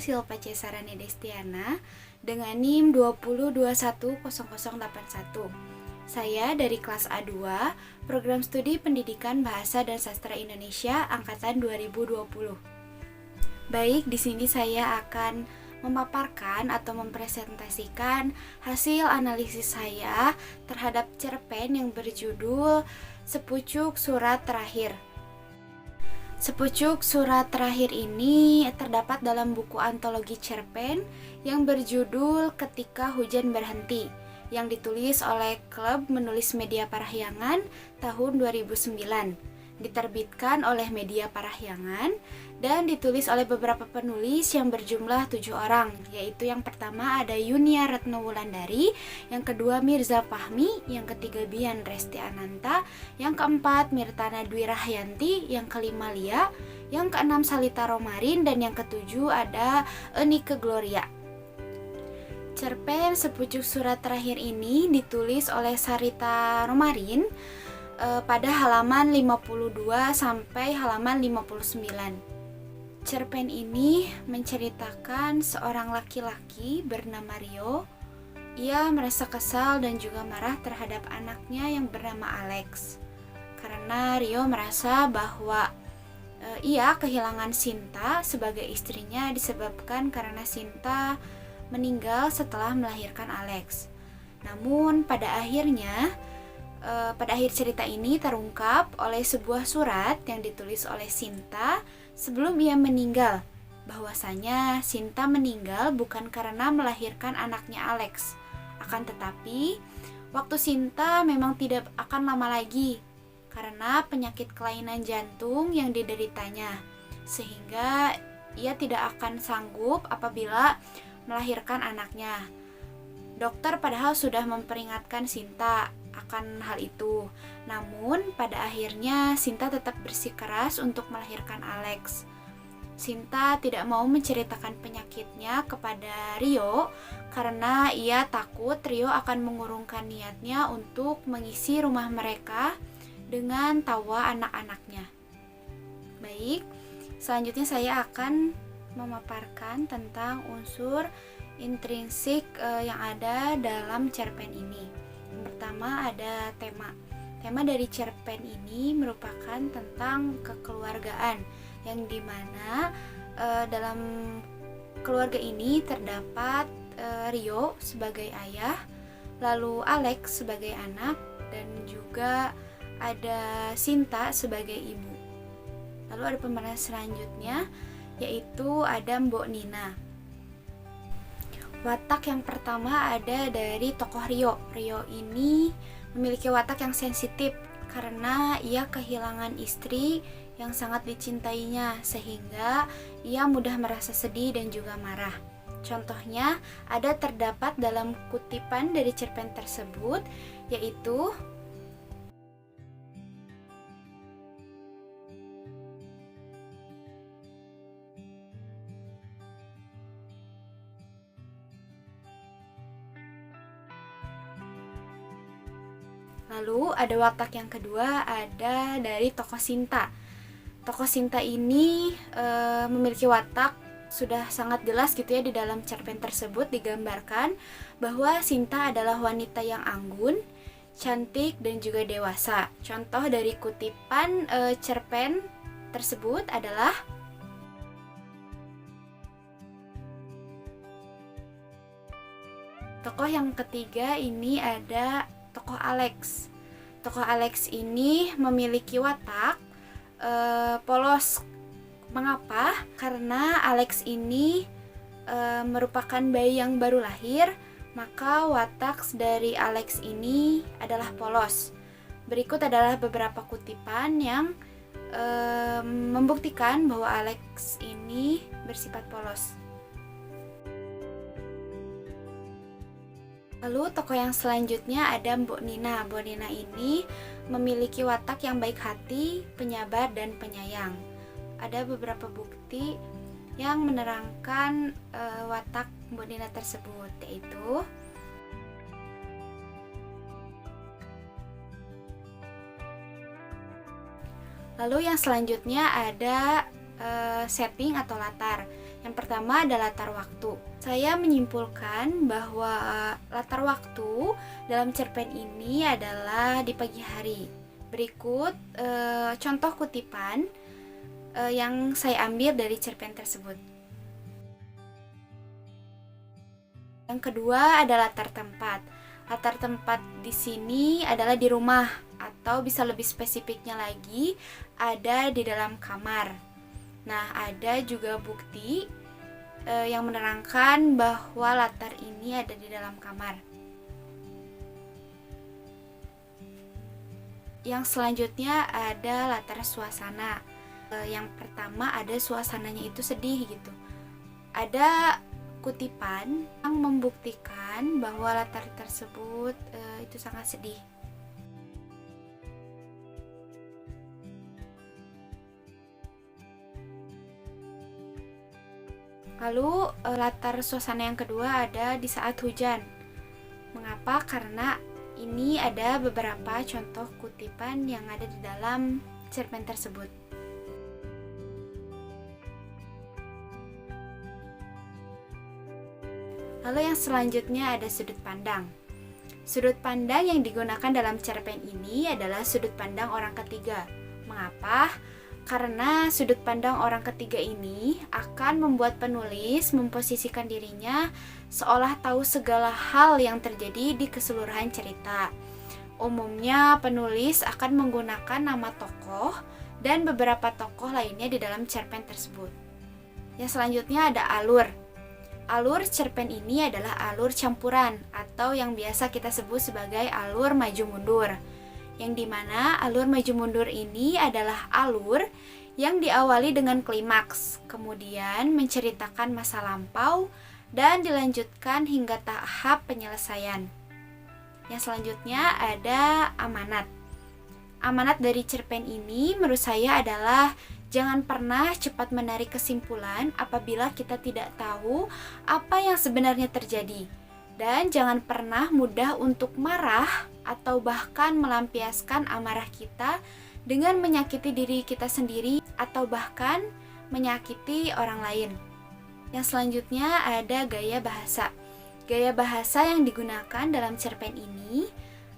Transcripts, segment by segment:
Silpa Cesarani Destiana dengan NIM 20210081. Saya dari kelas A2, Program Studi Pendidikan Bahasa dan Sastra Indonesia angkatan 2020. Baik, di sini saya akan memaparkan atau mempresentasikan hasil analisis saya terhadap cerpen yang berjudul Sepucuk Surat Terakhir. Sepucuk Surat Terakhir ini terdapat dalam buku antologi cerpen yang berjudul Ketika Hujan Berhenti, yang ditulis oleh Klub Menulis Media Parahyangan tahun 2009, diterbitkan oleh Media Parahyangan dan ditulis oleh beberapa penulis yang berjumlah 7 orang, yaitu yang pertama ada Yunia Retno Wulandari, yang kedua Mirza Fahmi, yang ketiga Bian Resti Ananta, yang keempat Mirtana Dwi Rahyanti, yang kelima Lia, yang keenam Salita Romarin, dan yang ketujuh ada Enike Gloria. Cerpen Sepucuk Surat Terakhir ini ditulis oleh Sarita Romarin pada halaman 52 sampai halaman 59. Cerpen ini menceritakan seorang laki-laki bernama Rio. Ia merasa kesal dan juga marah terhadap anaknya yang bernama Alex, karena Rio merasa bahwa ia kehilangan Sinta sebagai istrinya disebabkan karena Sinta meninggal setelah melahirkan Alex. Namun pada akhir cerita ini terungkap oleh sebuah surat yang ditulis oleh Sinta sebelum ia meninggal, bahwasanya Sinta meninggal bukan karena melahirkan anaknya Alex, akan tetapi waktu Sinta memang tidak akan lama lagi karena penyakit kelainan jantung yang dideritanya, sehingga ia tidak akan sanggup apabila melahirkan anaknya. Dokter padahal sudah memperingatkan Sinta akan hal itu. Namun pada akhirnya Sinta tetap bersikeras untuk melahirkan Alex. Sinta tidak mau menceritakan penyakitnya kepada Rio karena ia takut Rio akan mengurungkan niatnya untuk mengisi rumah mereka dengan tawa anak-anaknya. Baik, selanjutnya saya akan memaparkan tentang unsur intrinsik yang ada dalam cerpen ini. Yang pertama ada tema. Tema dari cerpen ini merupakan tentang kekeluargaan, yang dimana dalam keluarga ini terdapat Rio sebagai ayah, lalu Alex sebagai anak, dan juga ada Sinta sebagai ibu. Lalu ada pemeran selanjutnya, yaitu ada Mbok Nina. Watak yang pertama ada dari tokoh Rio. Rio ini memiliki watak yang sensitif karena ia kehilangan istri yang sangat dicintainya, sehingga ia mudah merasa sedih dan juga marah. Contohnya ada terdapat dalam kutipan dari cerpen tersebut, yaitu lalu ada watak yang kedua ada dari tokoh Sinta. Tokoh Sinta ini memiliki watak sudah sangat jelas gitu ya, di dalam cerpen tersebut digambarkan bahwa Sinta adalah wanita yang anggun, cantik, dan juga dewasa. Contoh dari kutipan cerpen tersebut adalah tokoh yang ketiga ini ada tokoh Alex. Tokoh Alex ini memiliki watak polos. Mengapa? Karena Alex ini merupakan bayi yang baru lahir, maka watak dari Alex ini adalah polos. Berikut adalah beberapa kutipan yang membuktikan bahwa Alex ini bersifat polos. Lalu tokoh yang selanjutnya ada Mbok Nina. Mbok Nina ini memiliki watak yang baik hati, penyabar, dan penyayang. Ada beberapa bukti yang menerangkan watak Mbok Nina tersebut, yaitu lalu yang selanjutnya ada setting atau latar. Yang pertama ada latar waktu. Saya menyimpulkan bahwa latar waktu dalam cerpen ini adalah di pagi hari. Berikut contoh kutipan yang saya ambil dari cerpen tersebut. Yang kedua ada latar tempat. Latar tempat di sini adalah di rumah, atau bisa lebih spesifiknya lagi ada di dalam kamar. Nah, ada juga bukti yang menerangkan bahwa latar ini ada di dalam kamar. Yang selanjutnya ada latar suasana. Yang pertama ada suasananya itu sedih gitu. Ada kutipan yang membuktikan bahwa latar tersebut itu sangat sedih. Lalu latar suasana yang kedua ada di saat hujan. Mengapa? Karena ini ada beberapa contoh kutipan yang ada di dalam cerpen tersebut. Lalu yang selanjutnya ada sudut pandang. Sudut pandang yang digunakan dalam cerpen ini adalah sudut pandang orang ketiga. Mengapa? Karena sudut pandang orang ketiga ini akan membuat penulis memposisikan dirinya seolah tahu segala hal yang terjadi di keseluruhan cerita. Umumnya penulis akan menggunakan nama tokoh dan beberapa tokoh lainnya di dalam cerpen tersebut. Yang selanjutnya ada alur. Alur cerpen ini adalah alur campuran atau yang biasa kita sebut sebagai alur maju mundur. Yang dimana alur maju mundur ini adalah alur yang diawali dengan klimaks, kemudian menceritakan masa lampau, dan dilanjutkan hingga tahap penyelesaian. Yang selanjutnya ada amanat. Amanat dari cerpen ini menurut saya adalah jangan pernah cepat menarik kesimpulan apabila kita tidak tahu apa yang sebenarnya terjadi. Dan jangan pernah mudah untuk marah atau bahkan melampiaskan amarah kita dengan menyakiti diri kita sendiri atau bahkan menyakiti orang lain. Yang selanjutnya ada gaya bahasa. Gaya bahasa yang digunakan dalam cerpen ini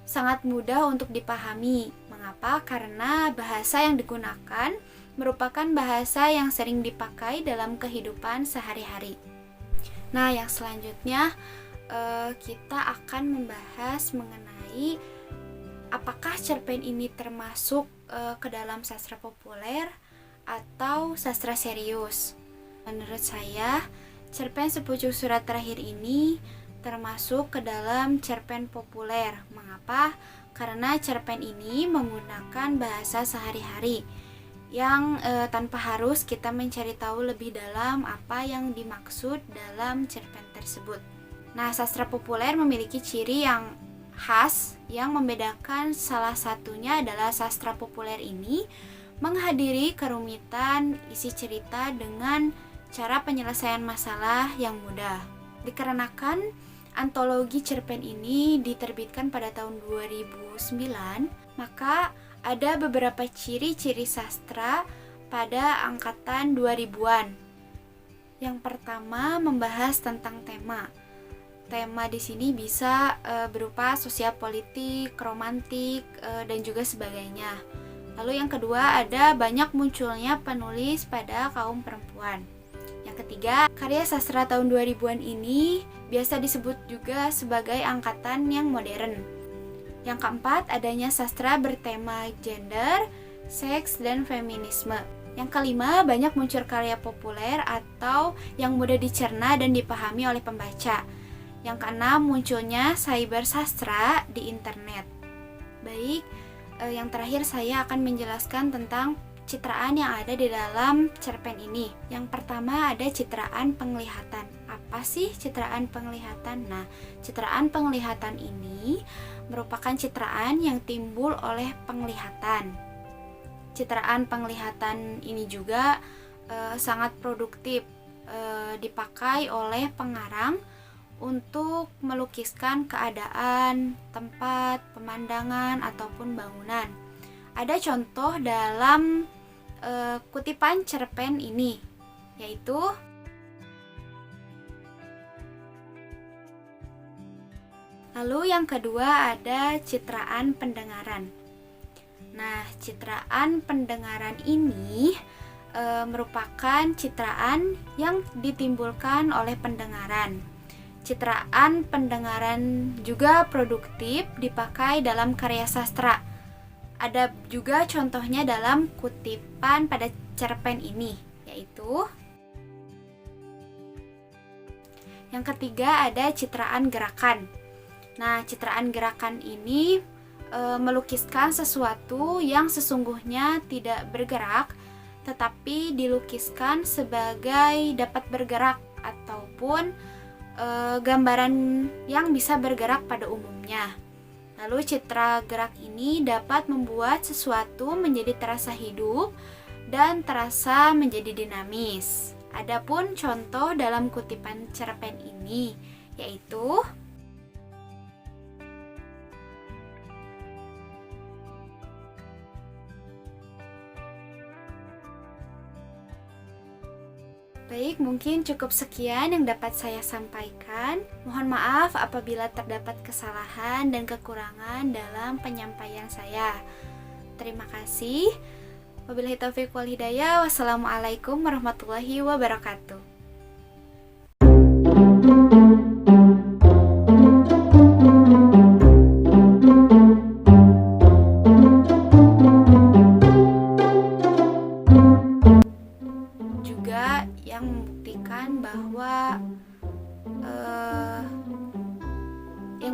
sangat mudah untuk dipahami. Mengapa? Karena bahasa yang digunakan merupakan bahasa yang sering dipakai dalam kehidupan sehari-hari. Nah, yang selanjutnya kita akan membahas mengenai apakah cerpen ini termasuk ke dalam sastra populer atau sastra serius. Menurut saya, cerpen Sepucuk Surat Terakhir ini termasuk ke dalam cerpen populer. Mengapa? Karena cerpen ini menggunakan bahasa sehari-hari yang tanpa harus kita mencari tahu lebih dalam apa yang dimaksud dalam cerpen tersebut. Nah, sastra populer memiliki ciri yang khas yang membedakan, salah satunya adalah sastra populer ini menghadiri kerumitan isi cerita dengan cara penyelesaian masalah yang mudah. Dikarenakan antologi cerpen ini diterbitkan pada tahun 2009, maka ada beberapa ciri-ciri sastra pada angkatan 2000-an. Yang pertama membahas tentang tema. Tema di sini bisa berupa sosial politik, romantik, dan juga sebagainya. Lalu yang kedua ada banyak munculnya penulis pada kaum perempuan. Yang ketiga, karya sastra tahun 2000-an ini biasa disebut juga sebagai angkatan yang modern. Yang keempat, adanya sastra bertema gender, seks, dan feminisme. Yang kelima, banyak muncul karya populer atau yang mudah dicerna dan dipahami oleh pembaca. Yang keenam, munculnya cyber sastra di internet. Baik, yang terakhir saya akan menjelaskan tentang citraan yang ada di dalam cerpen ini. Yang pertama ada citraan penglihatan. Apa sih citraan penglihatan? Nah, citraan penglihatan ini merupakan citraan yang timbul oleh penglihatan. Citraan penglihatan ini juga sangat produktif dipakai oleh pengarang untuk melukiskan keadaan, tempat, pemandangan, ataupun bangunan. Ada contoh dalam kutipan cerpen ini, yaitu Lalu yang kedua ada citraan pendengaran. Nah, citraan pendengaran ini merupakan citraan yang ditimbulkan oleh pendengaran. Citraan pendengaran juga produktif dipakai dalam karya sastra. Ada juga contohnya dalam kutipan pada cerpen ini, yaitu yang ketiga ada citraan gerakan. Nah, citraan gerakan ini melukiskan sesuatu yang sesungguhnya tidak bergerak, tetapi dilukiskan sebagai dapat bergerak ataupun gambaran yang bisa bergerak pada umumnya. Lalu citra gerak ini dapat membuat sesuatu menjadi terasa hidup dan terasa menjadi dinamis. Adapun contoh dalam kutipan cerpen ini yaitu baik, mungkin cukup sekian yang dapat saya sampaikan. Mohon maaf apabila terdapat kesalahan dan kekurangan dalam penyampaian saya. Terima kasih. Wabillahi taufiq wal hidayah. Wassalamualaikum warahmatullahi wabarakatuh. Juga yang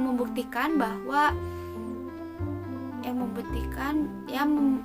membuktikan bahwa yang